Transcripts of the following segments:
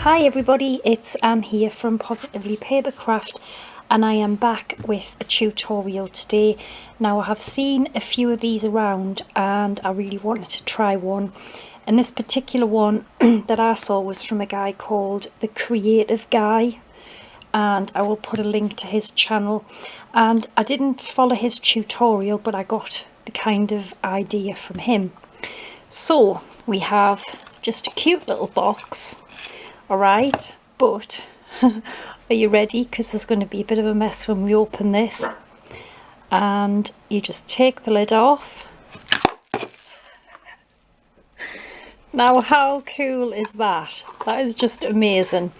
Hi everybody, it's Anne here from Positively Papercraft, and I am back with a tutorial today. Now, I have seen a few of these around and I really wanted to try one, and this particular one that I saw was from a guy called The Creative Guy, and I will put a link to his channel. And I didn't follow his tutorial, but I got the kind of idea from him. So we have just a cute little box. Alright, but are you ready? Because there's going to be a bit of a mess when we open this. And you just take the lid off. Now, how cool is that? That is just amazing.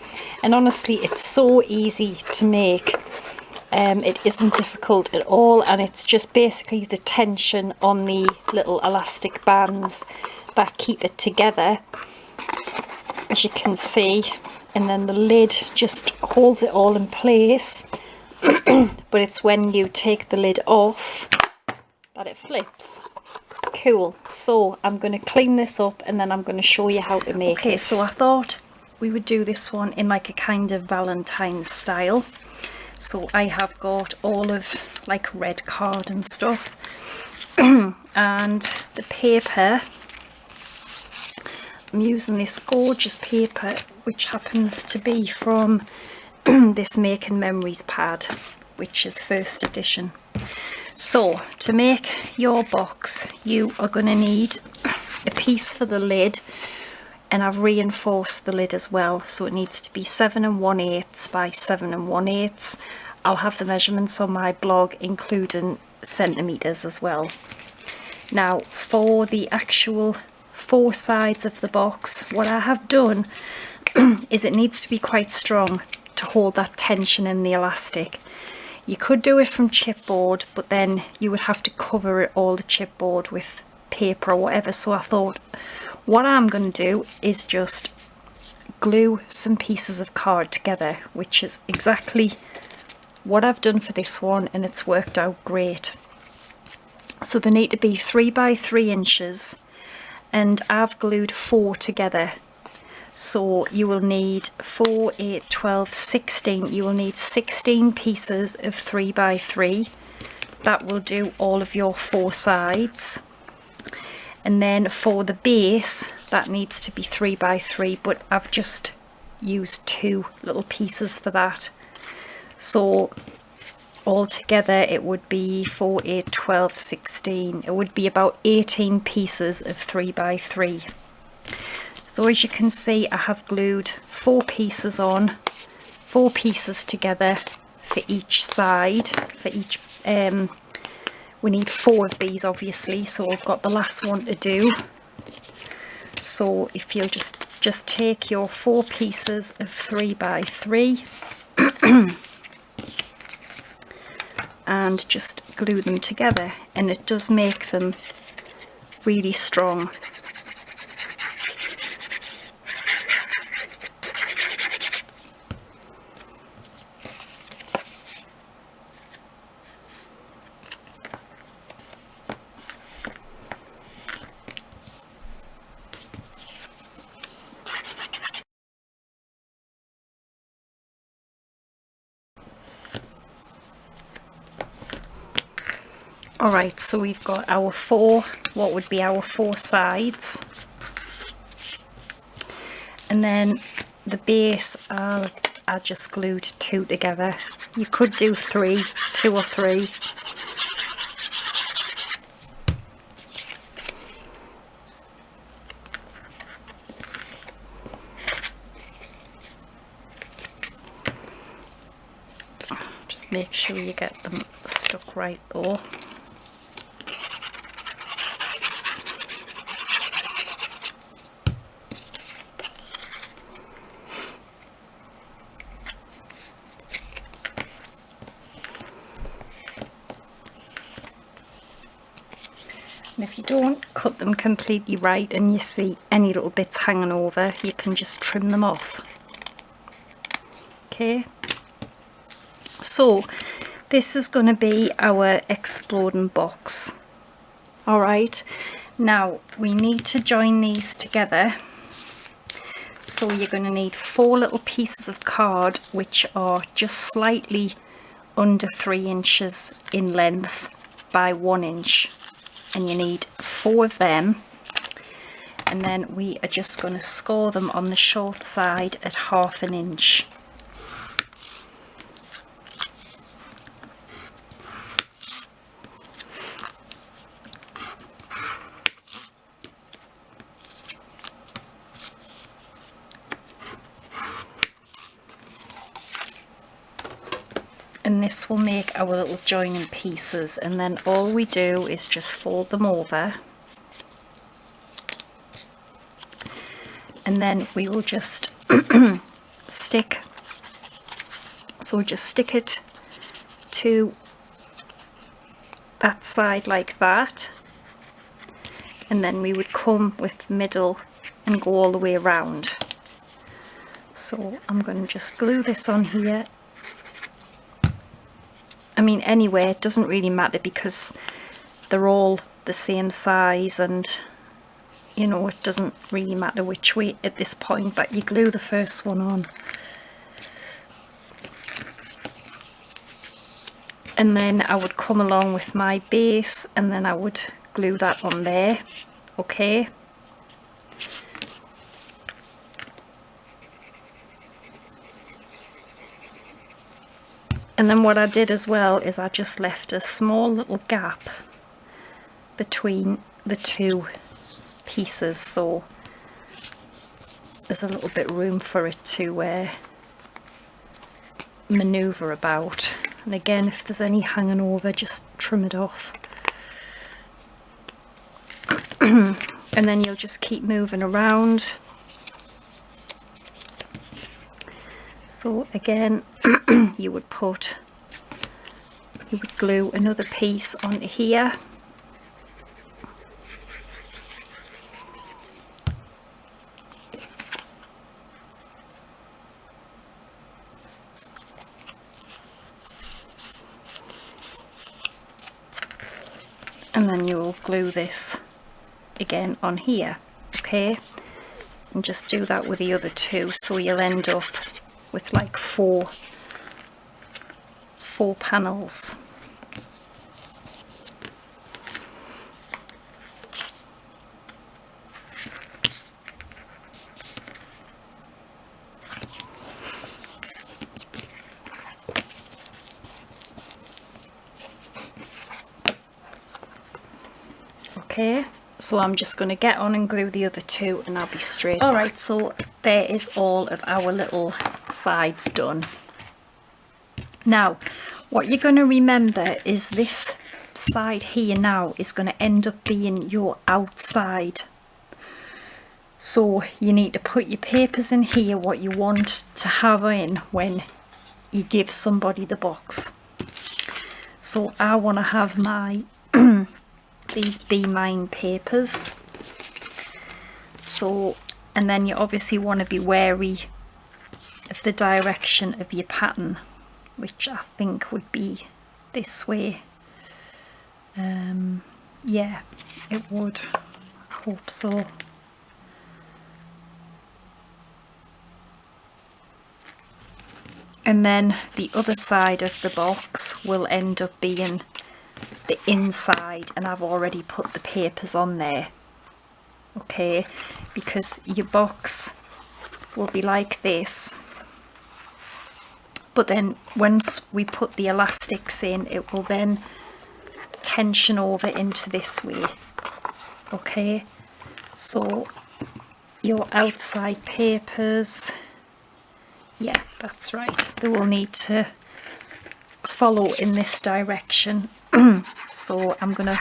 And honestly, it's so easy to make. It isn't difficult at all, and it's just basically the tension on the little elastic bands that keep it together, as you can see, and then the lid just holds it all in place. But it's when you take the lid off that it flips. Cool. So I'm going to clean this up and then I'm going to show you how to make it. So I thought we would do this one in like a kind of Valentine's style. So I have got all of like red card and stuff, and the paper, I'm using this gorgeous paper which happens to be from this Making Memories pad, which is first edition. So to make your box, you are going to need a piece for the lid, and I've reinforced the lid as well, so it needs to be 7 1/8 by 7 1/8. I'll have the measurements on my blog, including centimeters as well. Now, for the actual four sides of the box, what I have done is it needs to be quite strong to hold that tension in the elastic. You could do it from chipboard, but then you would have to cover it, all the chipboard, with paper or whatever. So I thought what I'm going to do is just glue some pieces of card together, which is exactly what I've done for this one, and it's worked out great. So they need to be 3 by 3 inches, and I've glued 4 together. So you will need 4, 8, 12, 16. You will need 16 pieces of 3 by 3. That will do all of your 4 sides. And then for the base, that needs to be 3 by 3, but I've just used 2 little pieces for that. So altogether it would be 4, 8, 12, 16. It would be about 18 pieces of 3 by 3. So as you can see, I have glued 4 pieces on, 4 pieces together for each side. For each, we need 4 of these obviously, so I've got the last one to do. So if you'll just take your 4 pieces of 3 by 3 and just glue them together, and it does make them really strong. Alright, so we've got our 4, what would be our 4 sides, and then the base, I just glued 2 together. You could do 3, 2 or 3. Just make sure you get them stuck right though. And if you don't cut them completely right and you see any little bits hanging over, you can just trim them off. Okay, so this is going to be our exploding box. Alright, now we need to join these together So you're going to need 4 little pieces of card which are just slightly under 3 inches in length by 1 inch, and you need 4 of them, and then we are just going to score them on the short side at 1/2 inch. And this will make our little joining pieces, and then all we do is just fold them over, and then we will just stick, so we'll just stick it to that side like that, and then we would come with the middle and go all the way around. So I'm going to just glue this on here. I mean, anyway, it doesn't really matter because they're all the same size, and you know, it doesn't really matter which way at this point that you glue the first one on. And then I would come along with my base, and then I would glue that on there. Okay. And then what I did as well is I just left a small little gap between the 2 pieces, so there's a little bit room for it to maneuver about. And again, if there's any hanging over, just trim it off. And then you'll just keep moving around. So again, you would glue another piece onto here, and then you will glue this again on here. Okay, and just do that with the other 2, so you'll end up with like four panels. Okay, so I'm just going to get on and glue the other 2 and I'll be straight. Alright, so there is all of our little sides done. Now what you're going to remember is this side here now is going to end up being your outside. So you need to put your papers in here, what you want to have in when you give somebody the box. So I want to have my these Be Mine papers. So, and then you obviously want to be wary of the direction of your pattern, which I think would be this way. Yeah, it would. I hope so. And then the other side of the box will end up being the inside, and I've already put the papers on there. Okay, because your box will be like this, but then once we put the elastics in, it will then tension over into this way. Okay, so your outside papers, yeah, that's right, they will need to follow in this direction. So I'm gonna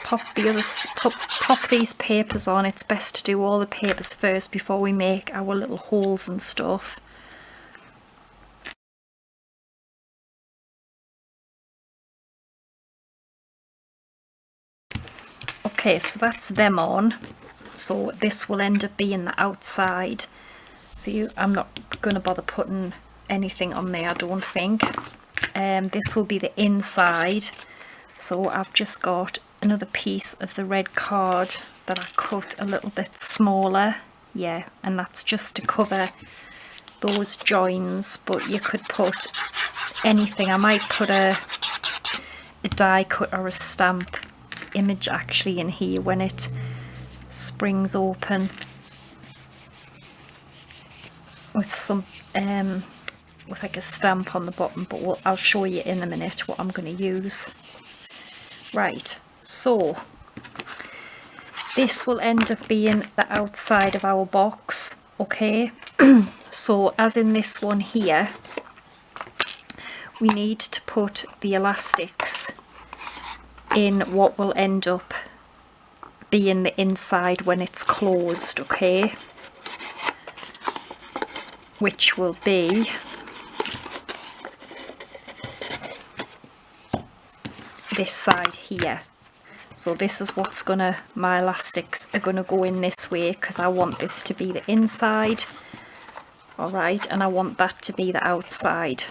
pop these papers on. It's best to do all the papers first before we make our little holes and stuff. Okay, so that's them on. So this will end up being the outside. So I'm not going to bother putting anything on there, I don't think. This will be the inside. So I've just got another piece of the red card that I cut a little bit smaller, yeah, and that's just to cover those joins, but you could put anything. I might put a die cut or a stamped image actually in here when it springs open, with some with like a stamp on the bottom, but I'll show you in a minute what I'm going to use. Right, so this will end up being the outside of our box, okay? So as in this one here, we need to put the elastics in what will end up being the inside when it's closed, okay? Which will be this side here. So this is what's gonna, my elastics are gonna go in this way, because I want this to be the inside, all right, and I want that to be the outside.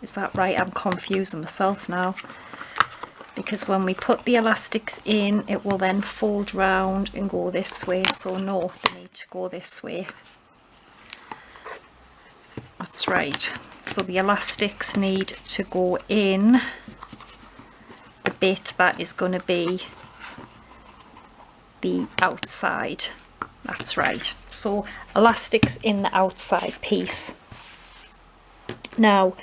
Is that right? I'm confusing myself now, because when we put the elastics in, it will then fold round and go this way. So no, they need to go this way. That's right. So the elastics need to go in the bit that is going to be the outside. That's right. So elastics in the outside piece. Now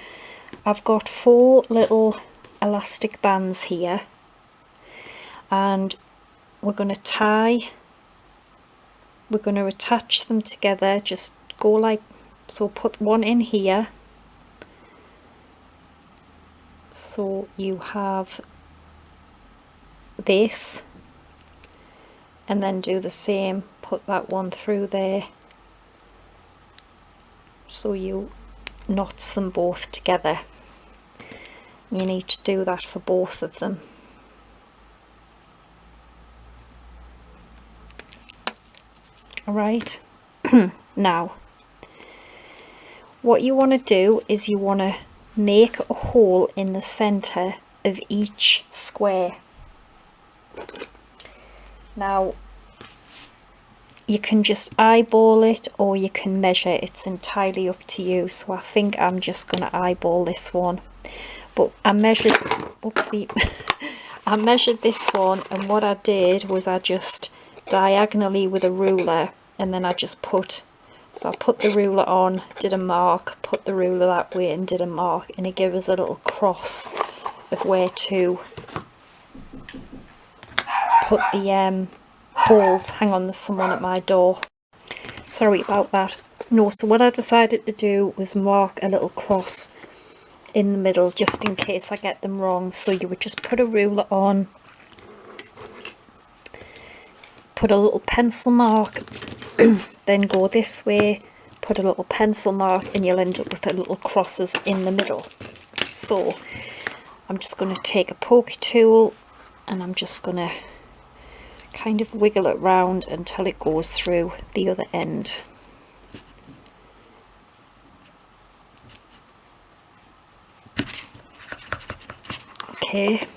I've got 4 little elastic bands here, and we're going to attach them together. Just go like so, put one in here, so you have this, and then do the same, put that one through there, so you knots them both together. You need to do that for both of them. Alright, now what you want to do is you want to make a hole in the center of each square. Now you can just eyeball it or you can measure, it's entirely up to you. So I think I'm just going to eyeball this one, but I measured, oopsie, I measured this one, and what I did was I just diagonally with a ruler, and then I just put, so I put the ruler on, did a mark, put the ruler that way and did a mark, and it gave us a little cross of where to put the holes. Hang on, there's someone at my door. Sorry about that. No, so what I decided to do was mark a little cross in the middle, just in case I get them wrong. So you would just put a ruler on, put a little pencil mark, then go this way, put a little pencil mark, and you'll end up with a little crosses in the middle. So I'm just going to take a pokey tool, and I'm just going to kind of wiggle it round until it goes through the other end. Okay,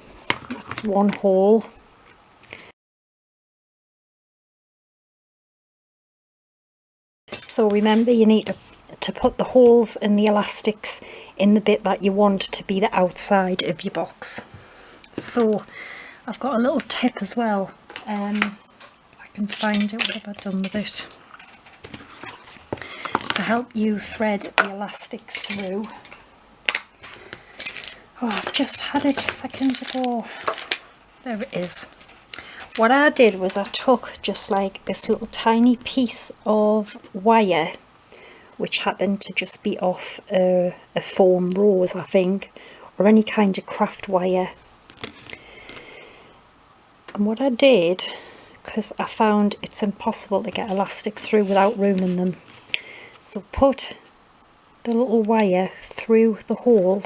that's one hole. So remember, you need to put the holes and the elastics in the bit that you want to be the outside of your box. So I've got a little tip as well. If I can find it, what have I done with it? To help you thread the elastics through. Oh, I've just had it a second ago. There it is. What I did was I took just like this little tiny piece of wire, which happened to just be off a foam rose, I think, or any kind of craft wire. And what I did, because I found it's impossible to get elastics through without ruining them, so put the little wire through the hole,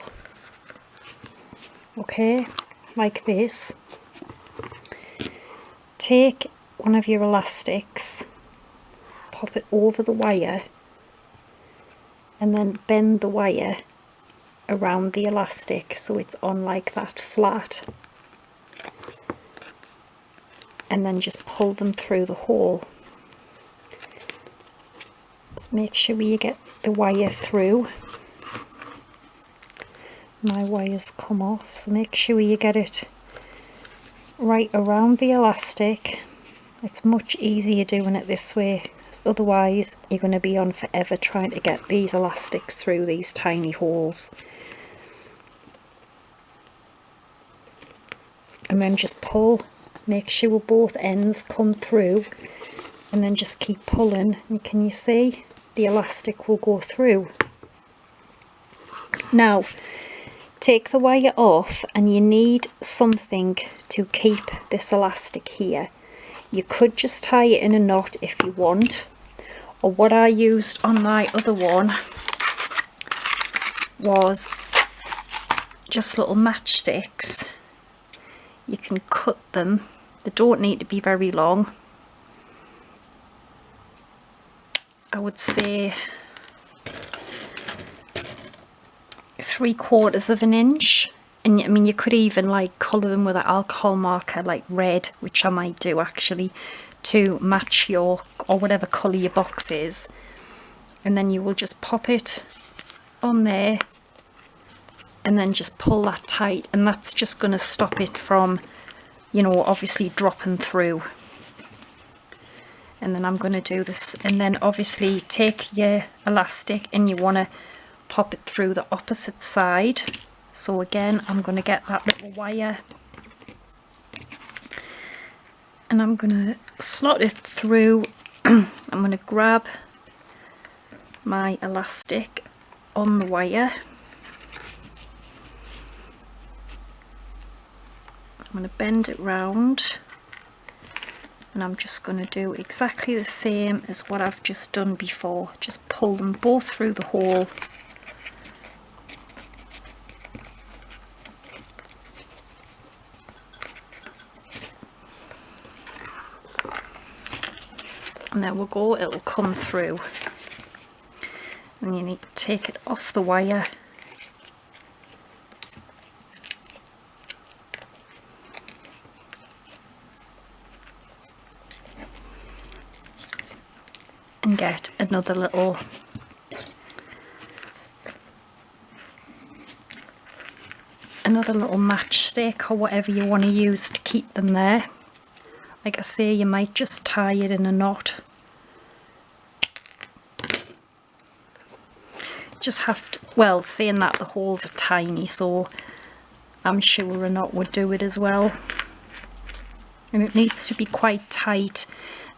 okay, like this. Take one of your elastics, pop it over the wire, and then bend the wire around the elastic so it's on like that flat, and then just pull them through the hole. Just make sure you get the wire through. My wire's come off, so make sure you get it right around the elastic. It's much easier doing it this way, because otherwise you're going to be on forever trying to get these elastics through these tiny holes. And then just pull, make sure both ends come through, and then just keep pulling, and can you see the elastic will go through. Now take the wire off, and you need something to keep this elastic here. You could just tie it in a knot if you want, or what I used on my other one was just little matchsticks. You can cut them, they don't need to be very long. I would say 3/4 of an inch, and I mean you could even like colour them with an alcohol marker like red, which I might do actually, to match your, or whatever colour your box is, and then you will just pop it on there and then just pull that tight, and that's just going to stop it from, you know, obviously dropping through. And then I'm going to do this, and then obviously take your elastic and you want to pop it through the opposite side. So again, I'm going to get that little wire and I'm going to slot it through. I'm going to grab my elastic on the wire. I'm going to bend it round, and I'm just going to do exactly the same as what I've just done before. Just pull them both through the hole. And there we'll go, it'll come through. And you need to take it off the wire. And get another little matchstick or whatever you want to use to keep them there. Like I say, you might just tie it in a knot. Just have to, well, saying that, the holes are tiny, so I'm sure a knot would do it as well. And it needs to be quite tight.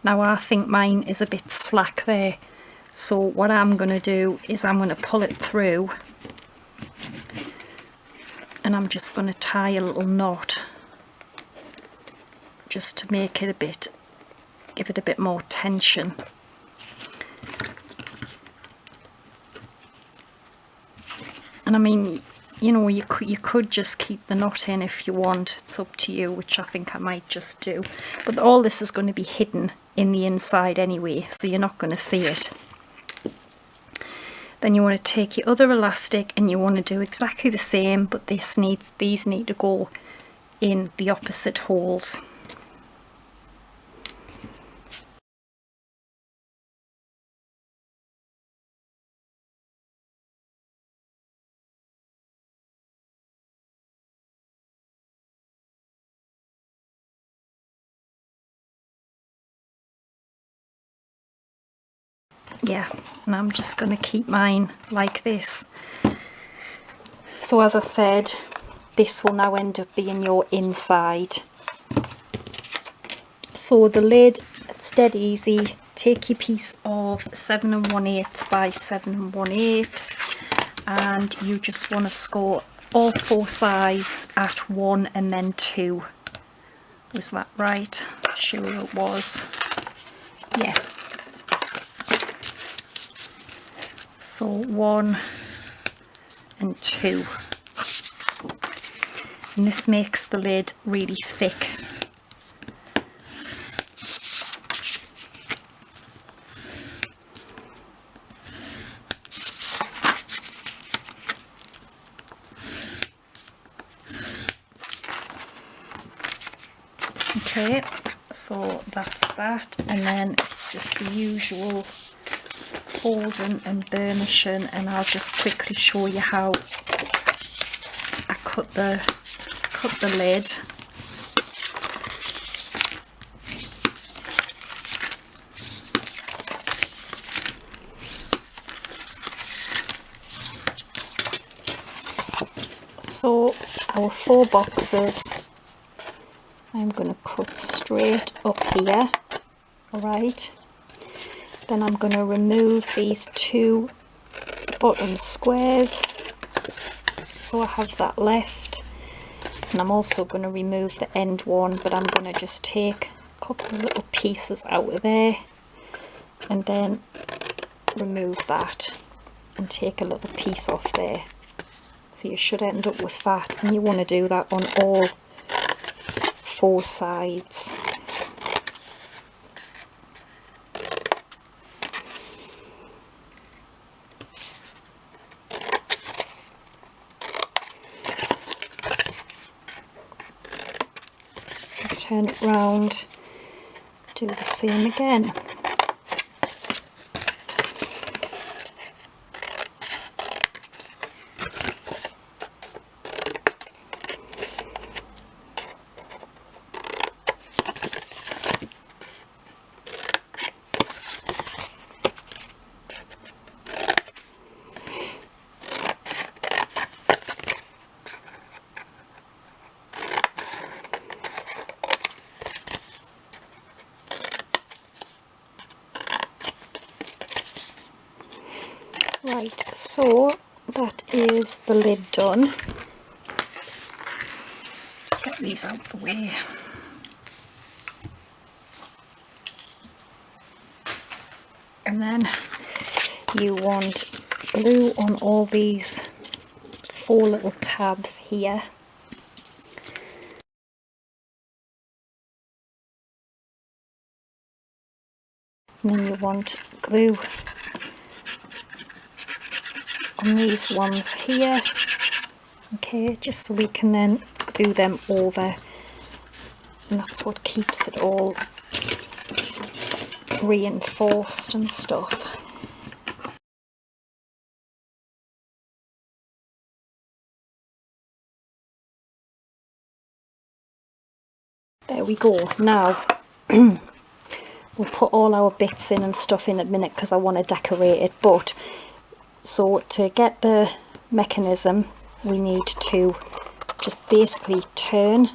Now I think mine is a bit slack there, so what I'm going to do is I'm going to pull it through, and I'm just going to tie a little knot just to make it a bit, give it a bit more tension. And I mean, you know, you could just keep the knot in if you want, it's up to you, which I think I might just do. But all this is going to be hidden in the inside anyway, so you're not going to see it. Then you want to take your other elastic and you want to do exactly the same, but these need to go in the opposite holes. Yeah, and I'm just going to keep mine like this. So as I said, this will now end up being your inside. So the lid, it's dead easy. Take your piece of 7 1/8 by 7 1/8, and you just want to score all 4 sides at 1 and then 2. Was that right? Sure it was. Yes. So 1 and 2, and this makes the lid really thick. Okay, so that's that, and then it's just the usual folding and burnishing, and I'll just quickly show you how I cut the lid. So our 4 boxes, I'm going to cut straight up here, alright. Then I'm going to remove these 2 bottom squares, so I have that left. And I'm also going to remove the end one, but I'm going to just take a couple of little pieces out of there and then remove that and take a little piece off there. So you should end up with that, and you want to do that on all 4 sides. Turn it round, do the same again. Right, so that is the lid done. Just get these out of the way. And then you want glue on all these 4 little tabs here. And then you want glue on these ones here, okay, just so we can then glue them over, and that's what keeps it all reinforced and stuff. There we go. Now we'll put all our bits in and stuff in a minute because I want to decorate it, but so to get the mechanism we need to just basically turn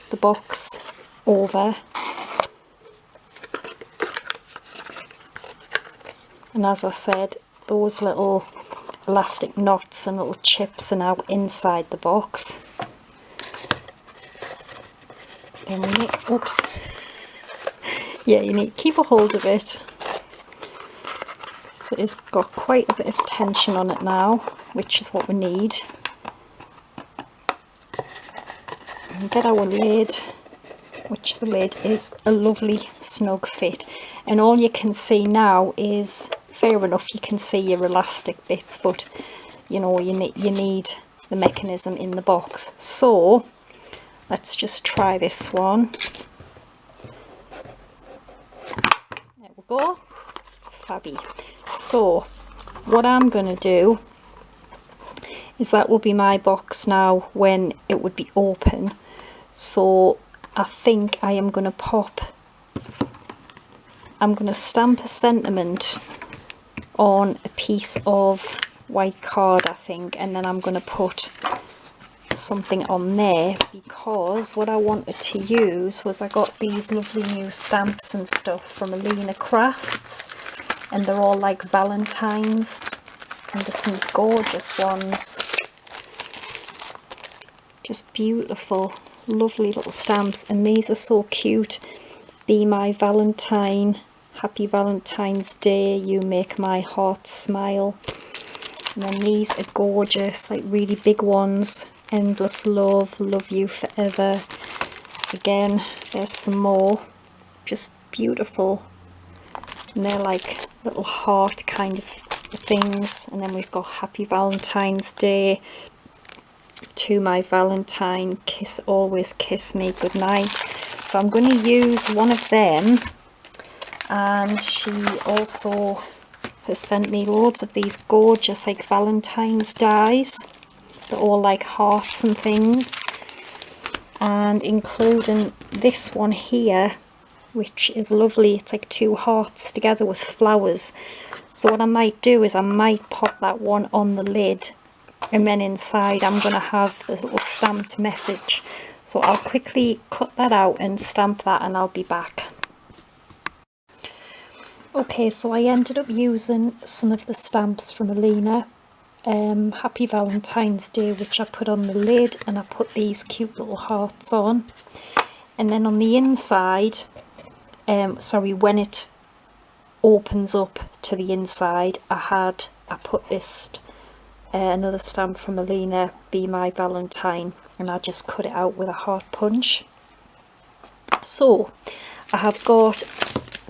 the box over, and as I said, those little elastic knots and little chips are now inside the box. Then we need, oops, yeah, you need to keep a hold of it. So it's got quite a bit of tension on it now, which is what we need. And get our lid, which the lid is a lovely snug fit. And all you can see now is, fair enough, you can see your elastic bits, but you know, you need the mechanism in the box. So let's just try this one. There we go. Fabby. So what I'm going to do is, that will be my box now when it would be open. So I think I am going to I'm going to stamp a sentiment on a piece of white card, I think, and then I'm going to put something on there, because what I wanted to use was, I got these lovely new stamps and stuff from ALINACRAFT, and they're all like Valentine's, and there's some gorgeous ones, just beautiful, lovely little stamps, and these are so cute. Be my Valentine, happy Valentine's Day, you make my heart smile. And then these are gorgeous, like really big ones, endless love, love you forever. Again, there's some more, just beautiful, and they're like little heart kind of things. And then we've got happy Valentine's Day, to my Valentine, kiss, always kiss me goodnight. So I'm going to use one of them, and she also has sent me loads of these gorgeous like Valentine's dies. They're all like hearts and things, and including this one here, which is lovely. It's like 2 hearts together with flowers. So what I might do is I might pop that one on the lid, and then inside I'm going to have a little stamped message. So I'll quickly cut that out and stamp that, and I'll be back. Okay, so I ended up using some of the stamps from Alina. Happy Valentine's Day, which I put on the lid, and I put these cute little hearts on. And then on the inside, when it opens up to the inside, I put this another stamp from Alina, Be My Valentine, and I just cut it out with a heart punch. So I have got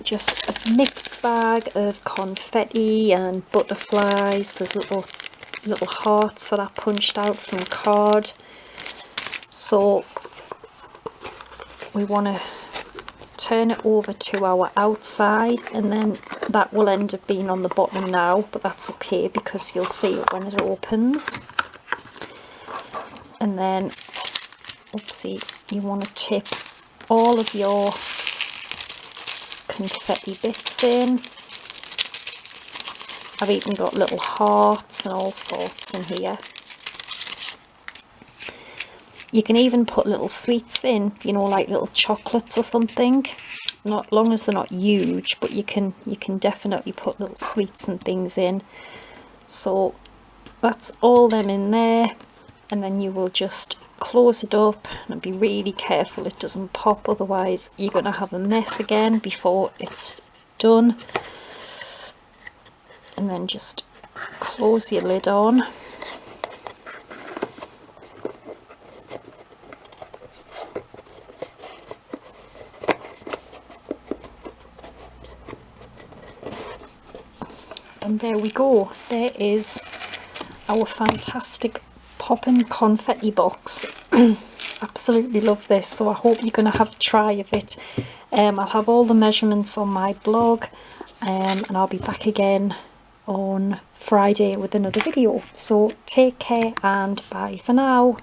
just a mixed bag of confetti and butterflies. There's little hearts that I punched out from card. So we want to turn it over to our outside, and then that will end up being on the bottom now, but that's okay because you'll see it when it opens. And then, oopsie, you want to tip all of your confetti bits in. I've even got little hearts and all sorts in here. You can even put little sweets in, you know, like little chocolates or something. Not long as they're not huge, but you can definitely put little sweets and things in. So that's all them in there, and then you will just close it up and be really careful it doesn't pop, otherwise you're going to have a mess again before it's done. And then just close your lid on. And there we go. There is our fantastic poppin' confetti box. Absolutely love this, so I hope you're going to have a try of it. I'll have all the measurements on my blog, and I'll be back again on Friday with another video. So take care and bye for now.